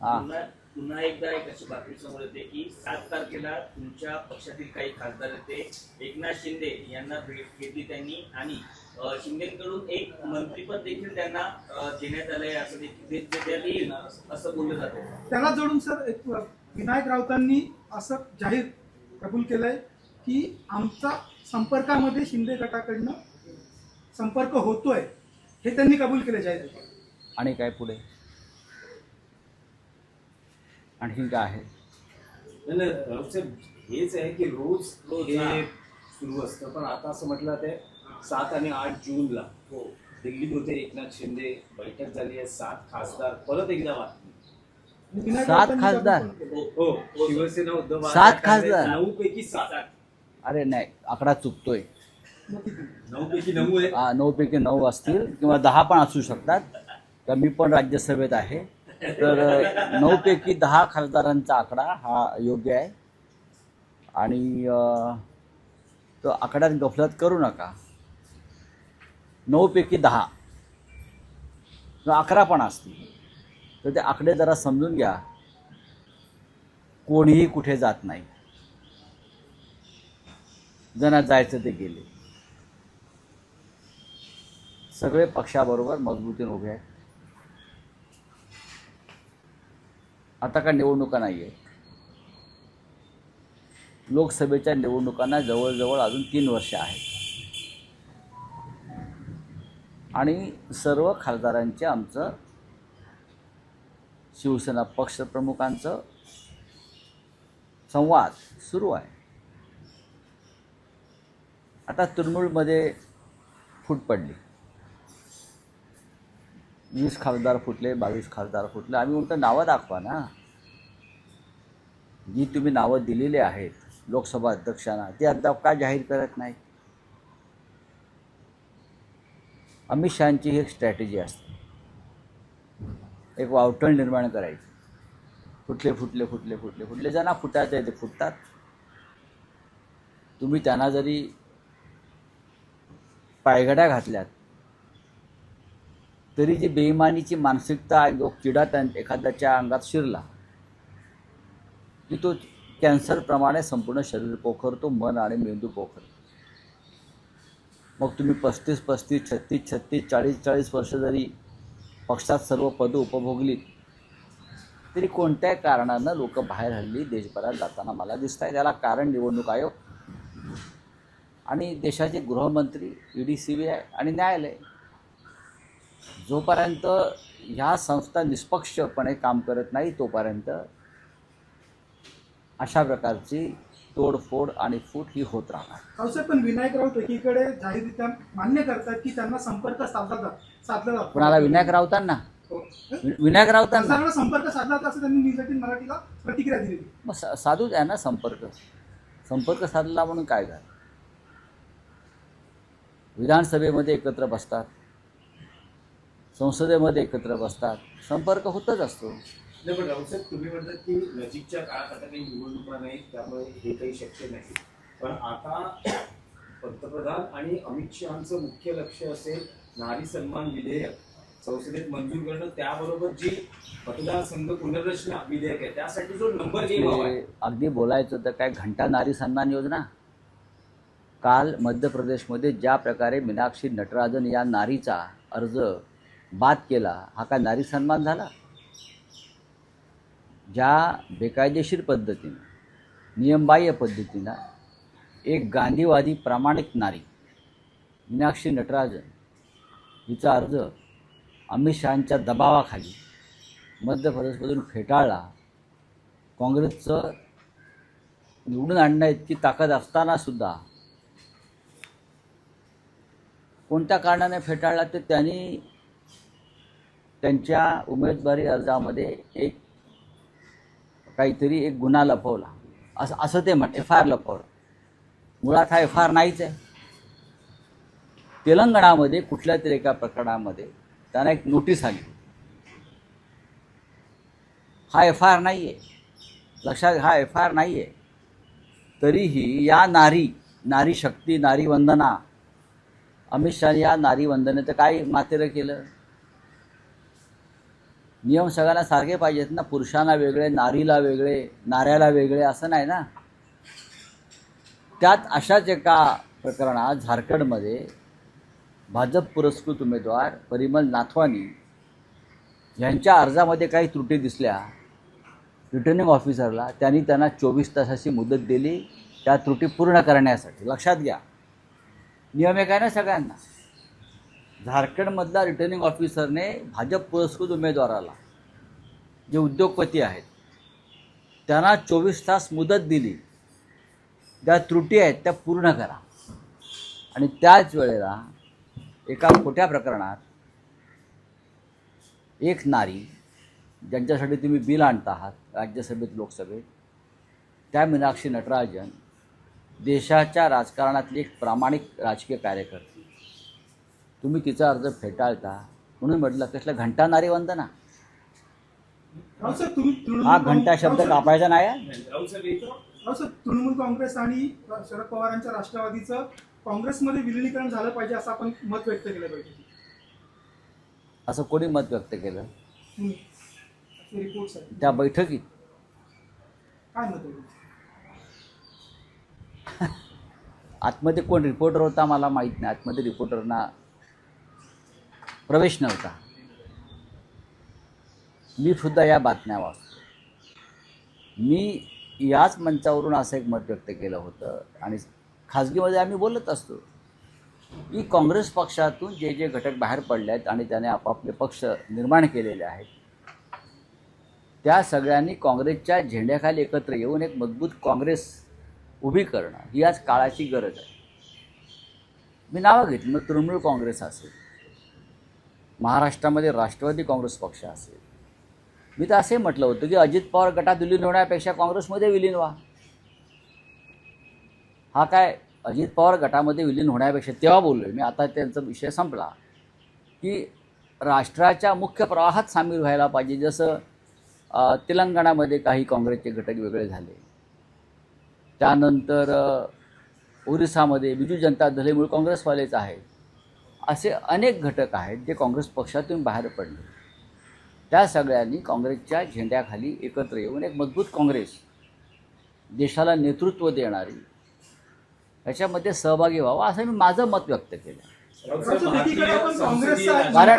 हा. पुन्हा एकदा एक अशी बातमी समोर येते की 7 तारखेला तुमच्या पक्षातील काही खासदार येते एकनाथ शिंदे यांना भेट घेतली त्यांनी आणि शिंदेकडून एक मंत्रीपद देखील त्यांना देण्यात आलंय असं देखील देण्यात येईल असं बोललं जातं. त्याला जोडून सर एक विनायक राऊतांनी असं जाहीर कबूल केलंय की आमचा संपर्कामध्ये शिंदे गटाकडनं संपर्क होतोय, हे त्यांनी कबूल केलं जाहीर. आणि काय पुढे आणखीन काय आहे? हेच आहे की रोज हे सुरू असतं, पण आता असं म्हटलं ते 7 आणि 8 जूनला दिल्लीत होते एकनाथ शिंदे, बैठक झाली आहे, 7 खासदार, परत एकदा बातमी 7 खासदार? हो, शिवसेना उद्धव 7 खासदार? 9 पैकी 7. अरे नाही, आकडा चुकतोय. 9 पैकी 9 आहे. 9 पैकी 9 असतील किंवा 10 पण असू शकतात. तर मी पण राज्यसभेत आहे, तर 9 पैकी 10 खासदारांचा आकडा हा योग्य आहे. आणि तो आकड्यात गफलत करू नका. 9 पैकी 10 किंवा 11 पण असतील, तर ते आकडे जरा समजून घ्या. कोणीही कुठे जात नाही, ज्यांना जायचं ते गेले. सगळे पक्षाबरोबर मजबूतीने उभे आहेत. आता का निवडणुका नाही आहेत. लोकसभेच्या निवडणुकांना जवळजवळ अजून 3 वर्ष आहेत. आणि सर्व खासदारांचे आमचं शिवसेना पक्षप्रमुखांचं संवाद सुरू आहे. आता तृणमूलमध्ये फूट पडली. 20 खासदार फुटले, 22 खासदार फुटले. आम्ही म्हणतो नावं दाखवा ना, जी तुम्ही नावं दिलेली आहेत लोकसभा अध्यक्षांना, ते अद्याप का जाहीर करत नाही? अमित शहांची ही एक स्ट्रॅटेजी असते, एक वावटळ निर्माण करायची. फुटले ज्यांना फुटायचं आहे ते फुटतात. तुम्ही त्यांना जरी पायघड्या घातल्यात तरी जी बेईमानीची मानसिकता, जो किडा एखाद्याच्या अंगात शिरला की तो कॅन्सरप्रमाणे संपूर्ण शरीर पोखरतो, मन आणि मेंदू पोखरतो. मग तुम्ही 35, 36, 40 वर्ष जरी पक्षात सर्व पदं उपभोगलीत तरी कोणत्याही कारणानं लोक बाहेर हल्ली देशभरात जाताना मला दिसत आहे. त्याला कारण निवडणूक आयोग आणि देशाचे गृहमंत्री, ईडी, CBI आणि न्यायालय. जोपर्यंत ह्या संस्था निष्पक्षपणे काम करत नाही तोपर्यंत अशा प्रकारची तोडफोड आणि फूट ही होत राहणार. रावसाहेब, पण विनायक राऊत एकीकडे जाहीररित्या मान्य करतात की त्यांना संपर्क साधला जातो. कुणाला? विनायक राऊतांना? विनायक राऊतांना खासदारांना संपर्क साधला जातो असं त्यांनी न्यूज 18 मराठीला प्रतिक्रिया दिली. मग साधूच आहे ना संपर्क साधला म्हणून काय झालं? विधानसभेमध्ये एकत्र बसतात, संसदेमध्ये एकत्र बसतात, संपर्क होतच असतो. नाही, पण राऊत साहेब, तुम्ही म्हणतात की नजीकच्या काळात आता काही निवडणुका नाही, त्यामुळे हे काही शक्य नाही. पण आता पंतप्रधान आणि अमित शहांचं मुख्य लक्ष असेल नारी सन्मान विधेयक संसदेत मंजूर करणं, त्याबरोबर जी मतदारसंघ पुनर्रचना विधेयक आहे त्यासाठी जो नंबर गेम आहे. अगदी बोलायचं तर काय, घंटा नारी सन्मान योजना. काल मध्य प्रदेशमध्ये ज्या प्रकारे मीनाक्षी नटराजन या नारीचा अर्ज बाद केला, हा काय नारी सन्मान झाला? ज्या बेकायदेशीर पद्धतीनं, नियमबाह्य पद्धतीनं एक गांधीवादी प्रामाणिक नारी मीनाक्षी नटराजन हिचा अर्ज अमित शहांच्या दबावाखाली मध्य प्रदेशमधून फेटाळला. काँग्रेसचं निवडून आणण्या इतकी ताकद असतानासुद्धा कोणत्या कारणाने फेटाळला ते त्यांनी त्यांच्या उमेदवारी अर्जामध्ये एक काहीतरी एक गुन्हा लपवला असं ते म्हणते. FIR लपवलं. मुळात हा FIR नाहीच आहे. तेलंगणामध्ये कुठल्या तरी एका प्रकरणामध्ये त्यांना एक नोटीस आली. हा FIR नाही आहे, लक्षात, हा FIR नाही आहे. तरीही या नारी शक्ती, नारी वंदना, अमित शहा या नारी वंदनेचं काय मातेरं केलं? नियम सगळ्यांना सारखे पाहिजेत ना, पुरुषांना वेगळे, नारीला वेगळे, नाऱ्याला वेगळे असं नाही ना. त्यात अशाच एका प्रकरणात झारखंडमध्ये भाजप पुरस्कृत उमेदवार परिमल नाथवानी यांच्या अर्जामध्ये काही त्रुटी दिसल्या. रिटर्निंग ऑफिसरला त्यांनी त्यांना 24 तासाची मुदत दिली त्या त्रुटी पूर्ण करण्यासाठी. लक्षात घ्या, नियम एक आहे ना सगळ्यांना. झारखंडमधला रिटर्निंग ऑफिसरने भाजप पुरस्कृत उमेदवाराला, जे उद्योगपती आहेत, त्यांना 24 तास मुदत दिली. ज्या त्रुटी आहेत त्या पूर्ण करा. आणि त्याच वेळेला एका खोट्या प्रकरणात एक नारी, ज्यांच्यासाठी तुम्ही बिल आणत आहात राज्यसभेत, लोकसभेत, त्या मीनाक्षी नटराजन देशाच्या राजकारणातली एक प्रामाणिक राजकीय कार्यकर्ती, तुम्ही तिचा अर्ज फेटाळता. म्हणून म्हटलं कसलं घंटा नारी वंदना. राऊत साहेब, तुम्ही हा तृणमूल घंटा शब्द कापायचा नाही आहे. राऊत साहेब येतो. राऊत साहेब, तृणमूल काँग्रेस आणि शरद पवारांच्या राष्ट्रवादीचं काँग्रेसमध्ये विलिनीकरण झालं पाहिजे असं आपण मत व्यक्त केलं पाहिजे. असं कोणी मत व्यक्त केलं असे रिपोर्ट्स आहेत. त्या बैठकीत? काय मत आहे? आतमध्ये कोण रिपोर्टर होता मला माहीत नाही. आतमध्ये रिपोर्टरना प्रवेश नव्हता. मी सुद्धा या बातम्या वाचतो. मी याच मंचावरून असं एक मत व्यक्त केलं होतं आणि खाजगीमध्ये आम्ही बोलत असतो की काँग्रेस पक्षातून जे जे घटक बाहेर पडले आहेत आणि त्याने आपापले पक्ष निर्माण केलेले आहेत, त्या सगळ्यांनी काँग्रेसच्या झेंड्याखाली एकत्र येऊन एक मजबूत काँग्रेस उभी करणं ही आज काळाची गरज आहे. मी नावं घेतली, मग तृणमूल काँग्रेस असेल, महाराष्ट्रामध्ये राष्ट्रवादी काँग्रेस पक्ष असेल. मी तर असे म्हटलं होतं की अजित पवार गटात विलीन होण्यापेक्षा काँग्रेसमध्ये विलीन व्हा. हा काय अजित पवार गटामध्ये विलीन होण्यापेक्षा तेव्हा बोललो मी, आता त्यांचा विषय संपला, की राष्ट्राच्या मुख्य प्रवाहात सामील व्हायला पाहिजे. जसं तेलंगणामध्ये काही काँग्रेसचे घटक वेगळे झाले, त्यानंतर ओरिसामध्ये बिजू जनता दल हे मूळ काँग्रेसवालेच आहेत. असे अनेक घटक आहेत जे काँग्रेस पक्षातून बाहेर पडले. त्या सगळ्यांनी काँग्रेसच्या झेंड्याखाली एकत्र येऊन एक मजबूत काँग्रेस, देशाला नेतृत्व देणारी, याच्यामध्ये सहभागी व्हावा असं मी माझं मत व्यक्त केलं.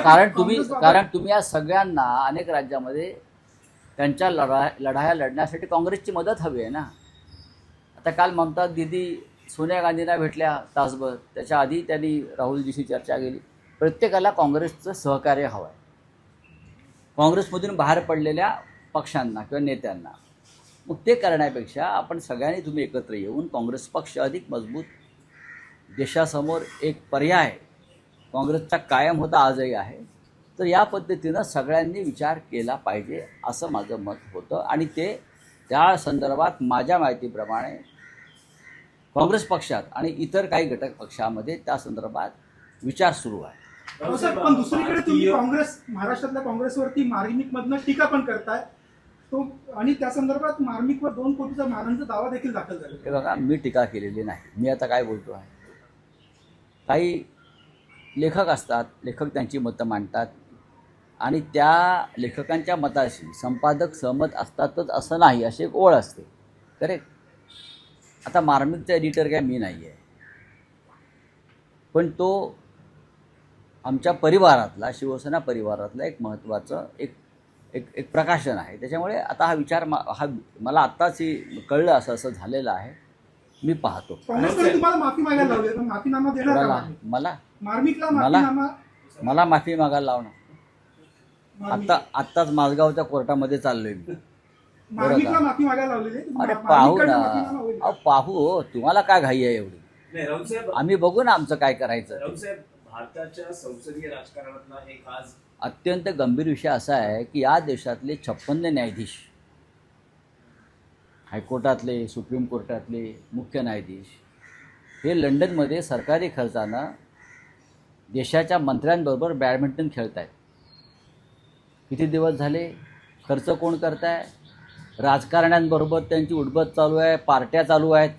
कारण तुम्ही या सगळ्यांना अनेक राज्यामध्ये त्यांच्या लढाया लढण्यासाठी काँग्रेसची मदत हवी आहे ना. आता काल ममता दीदी सोनिया गांधींना भेटल्या तासभर, त्याच्या आधी त्यांनी राहुलजीशी चर्चा केली. प्रत्येकाला काँग्रेसचं सहकार्य हवं आहे. काँग्रेसमधून बाहेर पडलेल्या पक्षांना किंवा नेत्यांना, मग ते करण्यापेक्षा आपण सगळ्यांनी तुम्ही एकत्र येऊन काँग्रेस पक्ष अधिक मजबूत, देशासमोर एक पर्याय काँग्रेसचा कायम होता, आजही आहे. तर या पद्धतीनं सगळ्यांनी विचार केला पाहिजे असं माझं मत होतं. आणि ते त्या संदर्भात माझ्या माहितीप्रमाणे काँग्रेस पक्षात आणि इतर काही घटक पक्षामध्ये त्या संदर्भात विचार सुरू आहे. पण दुसरीकडे तुम्ही काँग्रेस, महाराष्ट्रातल्या काँग्रेसवरती मार्मिकमधनं टीका पण करताय तो, आणि त्या संदर्भात मार्मिकवर 2 कोटीचा मारहाणीचा दावा देखील दाखल झाला. हे बघा, मी टीका केलेली नाही. मी आता काय बोलतो आहे, काही लेखक असतात, लेखक त्यांची मतं मांडतात आणि त्या लेखकांच्या मताशी संपादक सहमत असतातच असं नाही, अशी एक ओळ असते. करेक्ट. आता मार्मिकचा एडिटर काय मी नाही आहे, पण तो आमच्या परिवारातला, शिवसेना परिवारातला एक महत्त्वाचं एक प्रकाशन आहे. त्याच्यामुळे आता हा विचार मला आत्ताच कळलं, असं झालेलं आहे. मी पाहतो. काँग्रेसकडे तुम्हाला माफी मागायला लावली, पण माफीनामा देणार का? मार्मिकला माफीनामा, मला माफी मागायला लावणं. आत्ताच माझगावच्या कोर्टामध्ये चाललोय मी. मार्मिकला माफी मागायला लावलेली. अरे पाहू ना, पाहू. तुम्हाला काय घाई आहे एवढी? नाही राऊत साहेब, आम्ही बघू ना आमचं काय करायचं. राऊत साहेब, भारताच्या संसदीय राजकारणातला एक आज अत्यंत गंभीर विषय असा आहे की या देशातले 56 न्यायाधीश, हायकोर्टातले, सुप्रीम कोर्टातले मुख्य न्यायाधीश, हे लंडनमध्ये सरकारी खर्चानं देशाच्या मंत्र्यांबरोबर बॅडमिंटन खेळत आहेत. किती दिवस झाले? खर्च कोण करत आहे? राजकारण्यांबरोबर त्यांची उडबत चालू आहे, पार्ट्या चालू आहेत.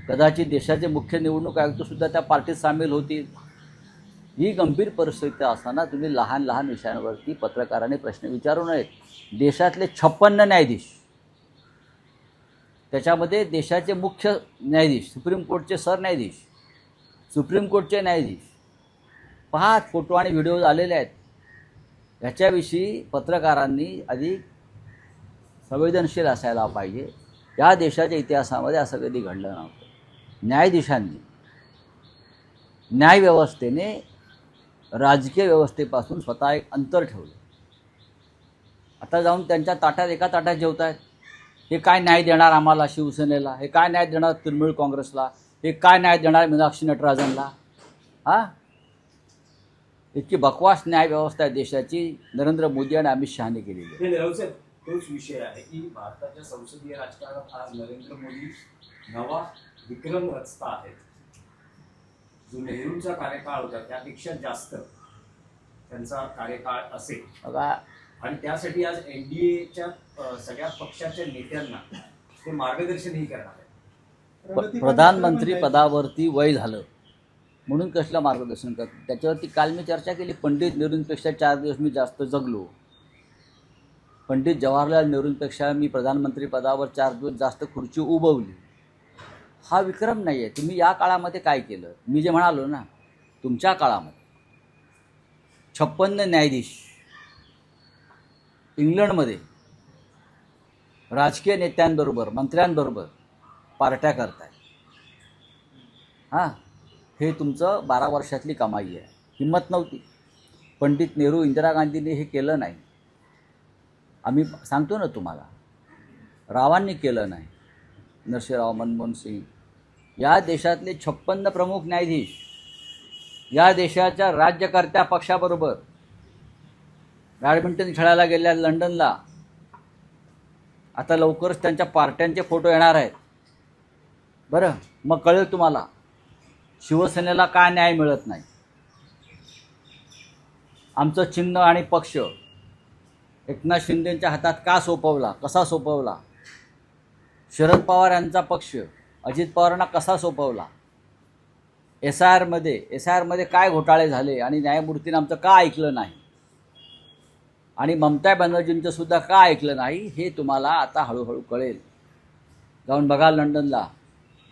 कदाचित देशाचे मुख्य निवडणूक आयुक्तसुद्धा त्या पार्टीत सामील होतील. ही गंभीर परिस्थिती असताना तुम्ही लहान लहान विषयांवरती पत्रकारांनी प्रश्न विचारू नयेत. देशातले 56 न्यायाधीश, त्याच्यामध्ये देशाचे मुख्य न्यायाधीश, सुप्रीम कोर्टचे सरन्यायाधीश, सुप्रीम कोर्टचे न्यायाधीश, पहा फोटो आणि व्हिडिओ आलेले आहेत. ह्याच्याविषयी पत्रकारांनी अधिक संवेदनशील असायला पाहिजे. या देशाच्या इतिहासामध्ये असं कधी घडलं नव्हतं. न्यायाधीशांनी, न्यायव्यवस्थेने राजकीय व्यवस्थेपासून स्वतः एक अंतर ठेवलं. आता जाऊन त्यांच्या ताटात एका ताटात जेवत आहेत. हे काय न्याय देणार आम्हाला शिवसेनेला, हे काय न्याय देणार तृणमूल काँग्रेसला, हे काय न्याय देणार मीनाक्षी नटराजनला. हां, इतकी बकवास न्यायव्यवस्था आहे देशाची नरेंद्र मोदी आणि अमित शहाने केलेली आहे. हे निरवसाहेब, तोच विषय आहे की भारताच्या संसदीय राजकारणात आज नरेंद्र मोदी नवा विक्रम रचता आहेत. जो नेहरूंचा कार्यकाळ होता त्यापेक्षा जास्त त्यांचा कार्यकाळ असेल बघा, आणि त्यासाठी आज एनडीएच्या सगळ्या पक्षाच्या नेत्यांना ते मार्गदर्शनही करणार आहे. प्रधानमंत्री पदावरती वय झालं म्हणून कसलं मार्गदर्शन करतो. त्याच्यावरती काल मी चर्चा केली. पंडित नेहरूंपेक्षा 4 दिवस मी जास्त जगलो. पंडित जवाहरलाल नेहरूंपेक्षा मी प्रधानमंत्री पदावर 4 दिवस जास्त खुर्ची उभवली. हा विक्रम नाही आहे. तुम्ही या काळामध्ये काय केलं? मी जे म्हणालो ना, तुमच्या काळामध्ये 56 न्यायाधीश इंग्लंडमध्ये राजकीय नेत्यांबरोबर, मंत्र्यांबरोबर पार्ट्या करताय. हां, हे तुमचं 12 वर्षातली कमाई आहे. हिंमत नव्हती. पंडित नेहरू, इंदिरा गांधींनी हे केलं नाही. आम्ही सांगतो ना तुम्हाला, रावांनी केलं नाही. नरसिंहराव, मनमोहन सिंग, या देशातले 56 प्रमुख न्यायाधीश या देशाच्या राज्यकर्त्या पक्षाबरोबर बॅडमिंटन खेळायला गेल्या लंडनला. आता लवकरच त्यांच्या पार्ट्यांचे फोटो येणार आहेत. बरं, मग कळेल तुम्हाला शिवसेनेला का न्याय मिळत नाही. आमचं चिन्ह आणि पक्ष एकनाथ शिंदेंच्या हातात का सोपवला, कसा सोपवला. शरद पवार यांचा पक्ष अजित पवारांना कसा सोपवला. एस आय आरमध्ये काय घोटाळे झाले आणि न्यायमूर्तींनी आमचं का ऐकलं नाही. आणि ममता बॅनर्जींचं सुद्धा का ऐकलं नाही हे तुम्हाला आता हळूहळू कळेल. जाऊन बघा लंडनला.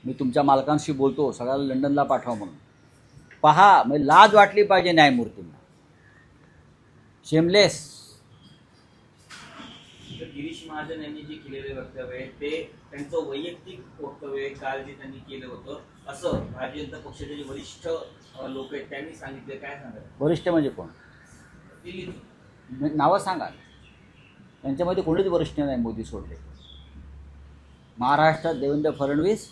मी तुमच्या मालकांशी बोलतो, सगळ्याला लंडनला पाठवा म्हणून. पहा, म्हणजे लाज वाटली पाहिजे न्यायमूर्तींना. शेमलेस. गिरीश महाजन यांनी जे केलेले वक्तव्य आहे ते त्यांचं वैयक्तिक वक्तव्य आहे. काल जे त्यांनी केलं होतं असं भारतीय जनता पक्षाचे जे वरिष्ठ लोक आहेत त्यांनी सांगितलं. काय सांगाल? वरिष्ठ म्हणजे कोण? नावं सांगा. त्यांच्यामध्ये कोणीच वरिष्ठ नाही. मोदी सोडले. महाराष्ट्रात देवेंद्र फडणवीस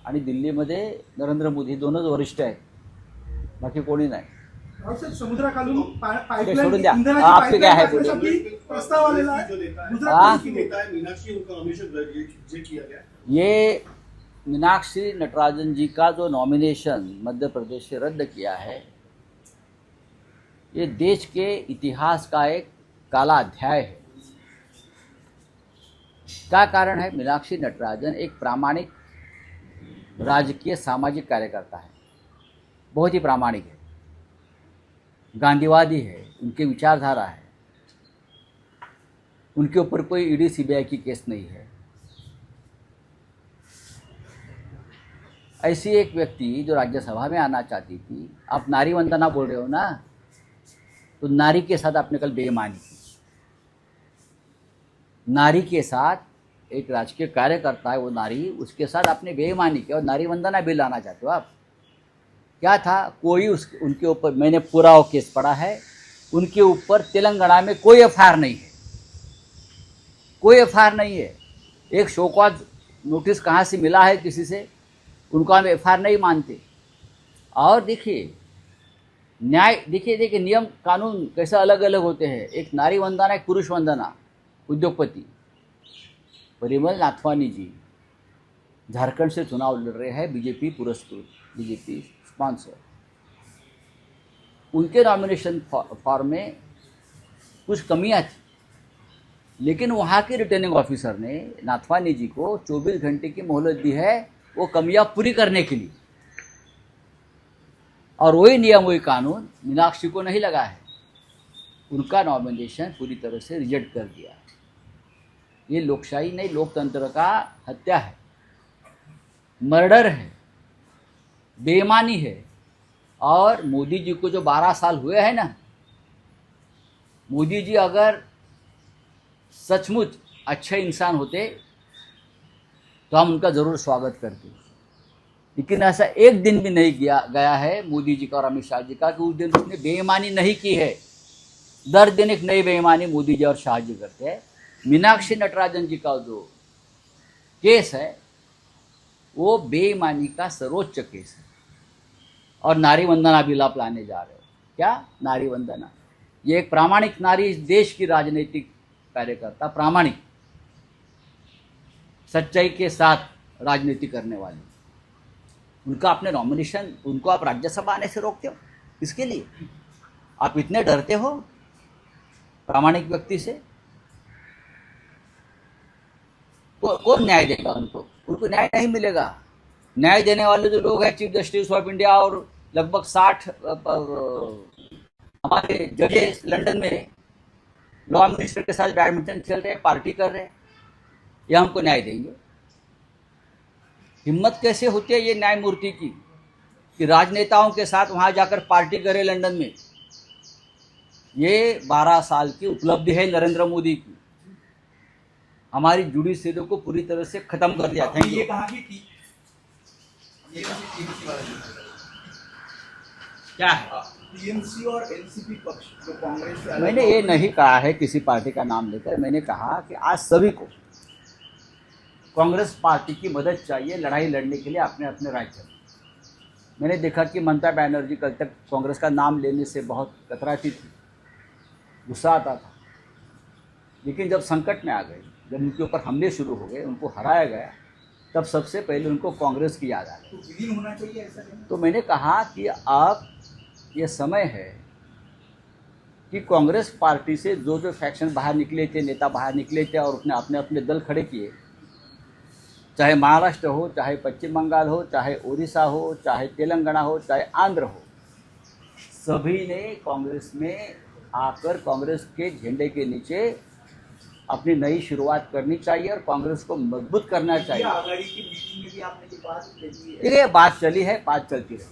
आणि दिल्लीमध्ये नरेंद्र मोदी, दोनच वरिष्ठ आहेत. बाकी कोणी नाही. समुद्राखालून सोडून द्या. आपके क्या है प्रस्ताव आलेला आहे. ये मीनाक्षी नटराजन जी का जो नॉमिनेशन मध्य प्रदेश से रद्द किया है, ये देश के इतिहास का एक काला अध्याय है. क्या कारण है? मीनाक्षी नटराजन एक प्रामाणिक राजकीय सामाजिक कार्यकर्ता है. बहुत ही प्रामाणिक है, गांधीवादी है, उनकी विचारधारा है. उनके ऊपर कोई ईडी सीबीआई की केस नहीं है. ऐसी एक व्यक्ति जो राज्यसभा में आना चाहती थी. आप नारी वंदना बोल रहे हो ना, तो नारी के साथ आपने कल बेईमानी की. नारी के साथ एक राजकीय कार्यकर्ता है वो नारी, उसके साथ आपने बेईमानी की और नारी वंदना बिल लाना चाहते हो आप. क्या था? कोई उनके ऊपर, मैंने पूरा वो केस पढ़ा है, उनके ऊपर तेलंगाना में कोई एफआईआर नहीं है. कोई एफआईआर नहीं है. एक शोकॉज नोटिस कहाँ से मिला है किसी से, उनको हम एफआईआर नहीं मानते. और देखिए न्याय, देखिए नियम कानून कैसे अलग अलग होते हैं. एक नारी वंदना, एक पुरुष वंदना. उद्योगपति परिमल नाथवानी जी झारखंड से चुनाव लड़ रहे हैं, बीजेपी पुरस्कृत, बीजेपी स्पॉन्सर. उनके नॉमिनेशन फॉर्म में कुछ कमियां थी, लेकिन वहाँ के रिटर्निंग ऑफिसर ने नाथवानी जी को 24 घंटे की मोहलत दी है वो कमियां पूरी करने के लिए. और वही नियम वही कानून मीनाक्षी को नहीं लगा है, उनका नॉमिनेशन पूरी तरह से रिजेक्ट कर दिया। ये लोकशाही नहीं, लोकतंत्र का हत्या है, मर्डर है, बेईमानी है। और मोदी जी को जो 12 साल हुए हैं ना, मोदी जी अगर सचमुच अच्छे इंसान होते तो हम उनका ज़रूर स्वागत करते, लेकिन ऐसा एक दिन भी नहीं गया है मोदी जी का और अमित शाह जी का कि उस दिन उसने बेईमानी नहीं की है। 10 दिन एक नई बेईमानी मोदी जी और शाह जी करते हैं। मीनाक्षी नटराजन जी का जो केस है वो बेईमानी का सर्वोच्च केस है। और नारी वंदना बिल आप लाने जा रहे हो, क्या नारी वंदना? ये एक प्रामाणिक नारी, इस देश की राजनीतिक कार्यकर्ता, प्रामाणिक, सच्चाई के साथ राजनीति करने वाली, उनका आपने नॉमिनेशन, उनको आप राज्यसभा आने से रोकते हो, इसके लिए आप इतने डरते हो प्रामाणिक व्यक्ति से? कौन न्याय देगा उनको? उनको न्याय नहीं मिलेगा। न्याय देने वाले जो लोग हैं, चीफ जस्टिस ऑफ इंडिया और लगभग 60 हमारे जजेस लंदन में लॉ मिनिस्टर के साथ बैडमिंटन खेल रहे हैं, पार्टी कर रहे हैं, ये हमको न्याय देंगे? हिम्मत कैसे होती है ये न्यायमूर्ति की कि राजनेताओं के साथ वहां जाकर पार्टी करे लंदन में? ये 12 साल की उपलब्धि है नरेंद्र मोदी की, हमारी जुडिशरी को पूरी तरह से खत्म कर दिया। Thank you. क्या है? टीएमसी और एनसीपी पक्ष जो कांग्रेस से अलग मैंने ये नहीं कहा है किसी पार्टी का नाम लेकर, मैंने कहा कि आज सभी को कांग्रेस पार्टी की मदद चाहिए लड़ाई लड़ने के लिए अपने अपने राज्य में। मैंने देखा कि ममता बनर्जी कल तक कांग्रेस का नाम लेने से बहुत कतराती थी, गुस्सा आता था, लेकिन जब संकट में आ गए, जब उनके ऊपर हमले शुरू हो गए, उनको हराया गया, तब सबसे पहले उनको कांग्रेस की याद आ गई। तो विलीन होना चाहिए ऐसा नहीं? तो मैंने कहा कि अब ये समय है कि कांग्रेस पार्टी से जो जो फैक्शन बाहर निकले थे, नेता बाहर निकले थे और उसने अपने अपने दल खड़े किए, चाहे महाराष्ट्र हो, चाहे पश्चिम बंगाल हो, चाहे उड़ीसा हो, चाहे तेलंगाना हो, चाहे आंध्र हो, सभी ने कांग्रेस में आकर कांग्रेस के झंडे के नीचे अपनी नई शुरुआत करनी चाहिए और कांग्रेस को मजबूत करना चाहिए। आघाड़ी की मीटिंग में भी आपने ये बात कही है। देखिए, बात चली है, बात चलती रही।